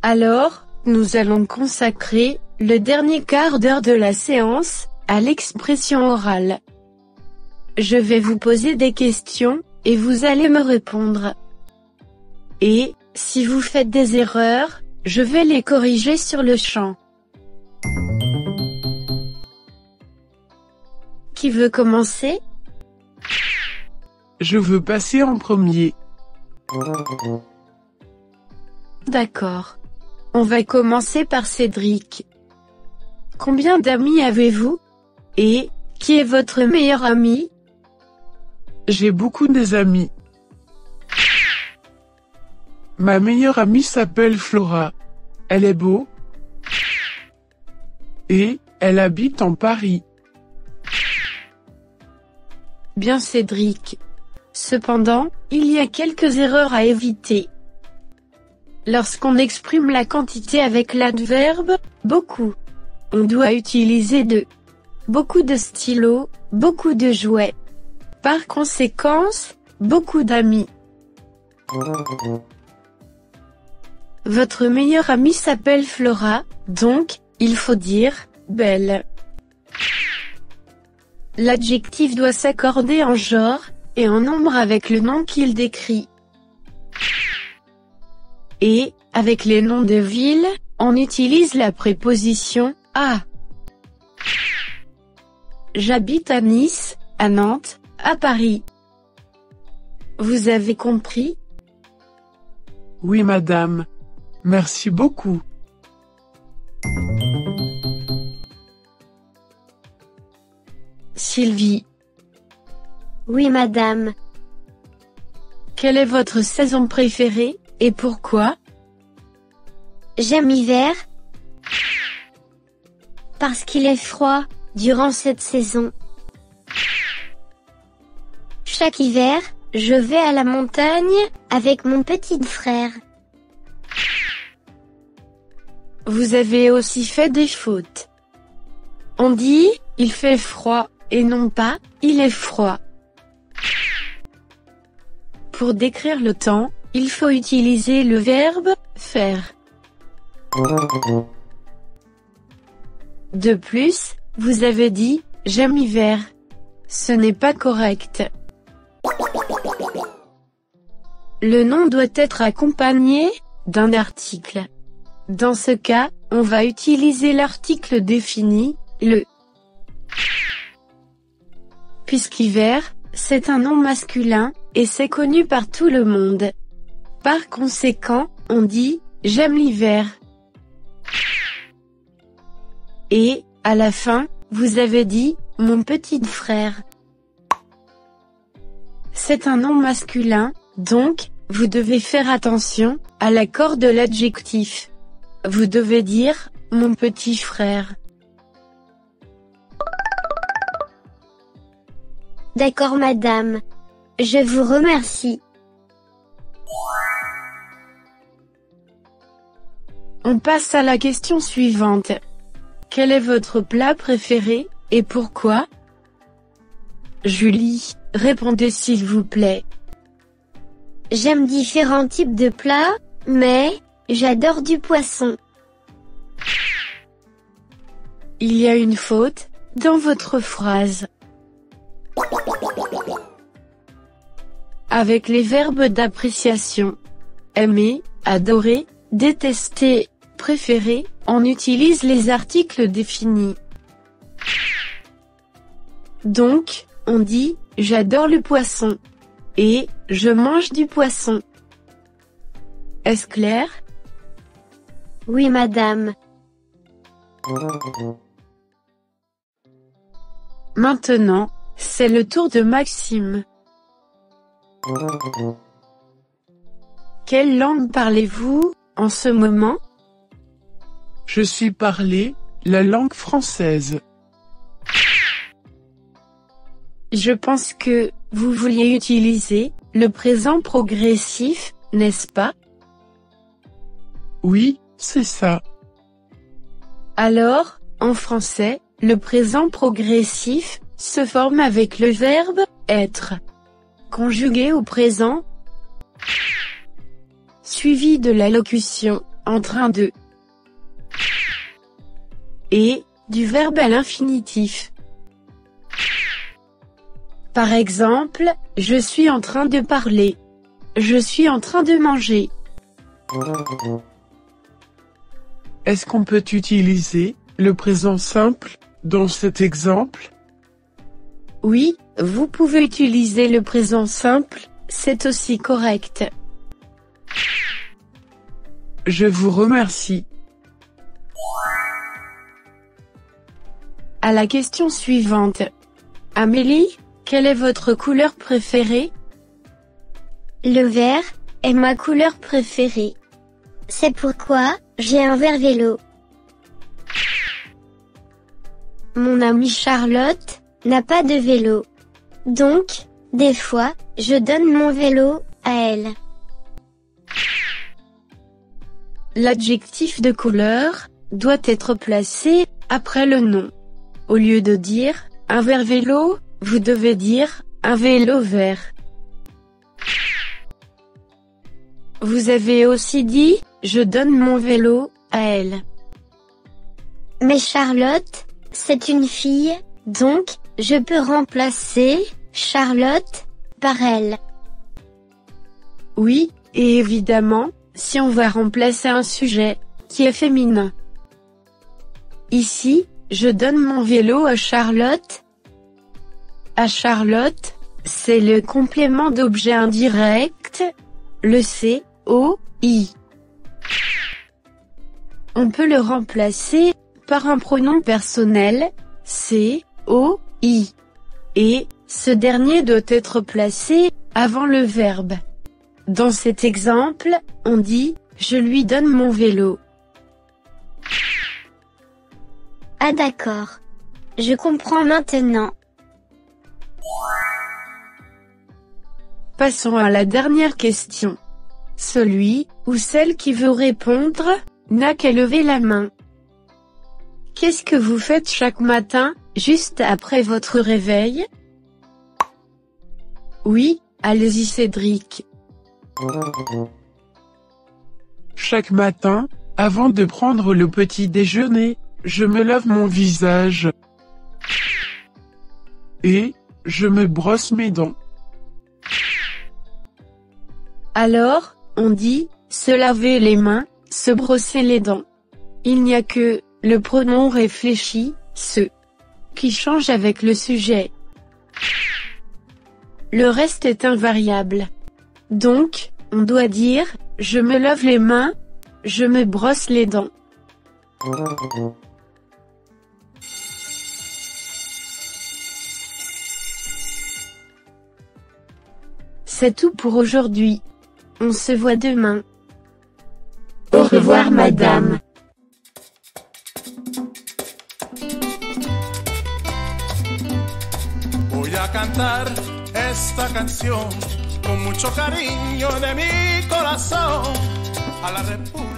Alors, nous allons consacrer le dernier quart d'heure de la séance à l'expression orale. Je vais vous poser des questions, et vous allez me répondre. Et, si vous faites des erreurs, je vais les corriger sur le champ. Qui veut commencer? Je veux passer en premier. D'accord. On va commencer par Cédric. Combien d'amis avez-vous? Et, qui est votre meilleur ami? J'ai beaucoup d'amis. Ma meilleure amie s'appelle Flora. Elle est beau. Et, elle habite en Paris. Bien Cédric. Cependant, il y a quelques erreurs à éviter. Lorsqu'on exprime la quantité avec l'adverbe « beaucoup », on doit utiliser de « beaucoup de stylos »,« beaucoup de jouets ». Par conséquent, « beaucoup d'amis ». Votre meilleure amie s'appelle Flora, donc, il faut dire « belle ». L'adjectif doit s'accorder en genre et en nombre avec le nom qu'il décrit. Et, avec les noms de villes, on utilise la préposition « à ». J'habite à Nice, à Nantes, à Paris. Vous avez compris? Oui madame. Merci beaucoup. Sylvie. Oui madame. Quelle est votre saison préférée, et pourquoi? J'aime l'hiver. Parce qu'il est froid, durant cette saison. Chaque hiver, je vais à la montagne, avec mon petit frère. Vous avez aussi fait des fautes. On dit, il fait froid, et non pas, il est froid. Pour décrire le temps, il faut utiliser le verbe « faire ». De plus, vous avez dit « j'aime l'hiver ». Ce n'est pas correct. Le nom doit être accompagné d'un article. Dans ce cas, on va utiliser l'article défini, le. Puisqu'hiver, c'est un nom masculin, et c'est connu par tout le monde. Par conséquent, on dit « j'aime l'hiver ». Et, à la fin, vous avez dit « mon petit frère ». C'est un nom masculin, donc, vous devez faire attention à l'accord de l'adjectif. Vous devez dire « mon petit frère ». D'accord madame. Je vous remercie. On passe à la question suivante. Quel est votre plat préféré, et pourquoi? Julie, répondez s'il vous plaît. J'aime différents types de plats, mais j'adore du poisson. Il y a une faute dans votre phrase. Avec les verbes d'appréciation. Aimer, adorer, détester, préférer, on utilise les articles définis. Donc, on dit « j'adore le poisson » et « je mange du poisson ». Est-ce clair? Oui madame. Maintenant, c'est le tour de Maxime. Quelle langue parlez-vous, en ce moment? Je suis parlé, la langue française. Je pense que, vous vouliez utiliser, le présent progressif, n'est-ce pas? Oui, c'est ça. Alors, en français, le présent progressif se forme avec le verbe « être », conjugué au présent, suivi de la locution en train de. Et, du verbe à l'infinitif. Par exemple, je suis en train de parler. Je suis en train de manger. Est-ce qu'on peut utiliser le présent simple dans cet exemple? Oui, vous pouvez utiliser le présent simple, c'est aussi correct. Je vous remercie. À la question suivante. Amélie, quelle est votre couleur préférée? Le vert est ma couleur préférée. C'est pourquoi j'ai un vert vélo. Mon amie Charlotte n'a pas de vélo. Donc, des fois, je donne mon vélo à elle. L'adjectif de couleur doit être placé après le nom. Au lieu de dire un vert vélo, vous devez dire un vélo vert. Vous avez aussi dit je donne mon vélo à elle. Mais Charlotte, c'est une fille, donc je peux remplacer Charlotte par elle. Oui, et évidemment, si on va remplacer un sujet qui est féminin. Ici, je donne mon vélo à Charlotte. À Charlotte, c'est le complément d'objet indirect, le C-O-I. On peut le remplacer par un pronom personnel, C-O-I. Et, ce dernier doit être placé avant le verbe. Dans cet exemple, on dit « Je lui donne mon vélo ». Ah d'accord. Je comprends maintenant. Passons à la dernière question. Celui ou celle qui veut répondre n'a qu'à lever la main. Qu'est-ce que vous faites chaque matin, juste après votre réveil? Oui, allez-y Cédric. Chaque matin, avant de prendre le petit déjeuner, je me lave mon visage. Et, je me brosse mes dents. Alors, on dit, se laver les mains, se brosser les dents. Il n'y a que le pronom réfléchi, se, qui change avec le sujet. Le reste est invariable. Donc, on doit dire, je me lave les mains, je me brosse les dents. C'est tout pour aujourd'hui. On se voit demain. Au revoir, madame. Voy a cantar esta canción con mucho cariño de mi corazón a la República.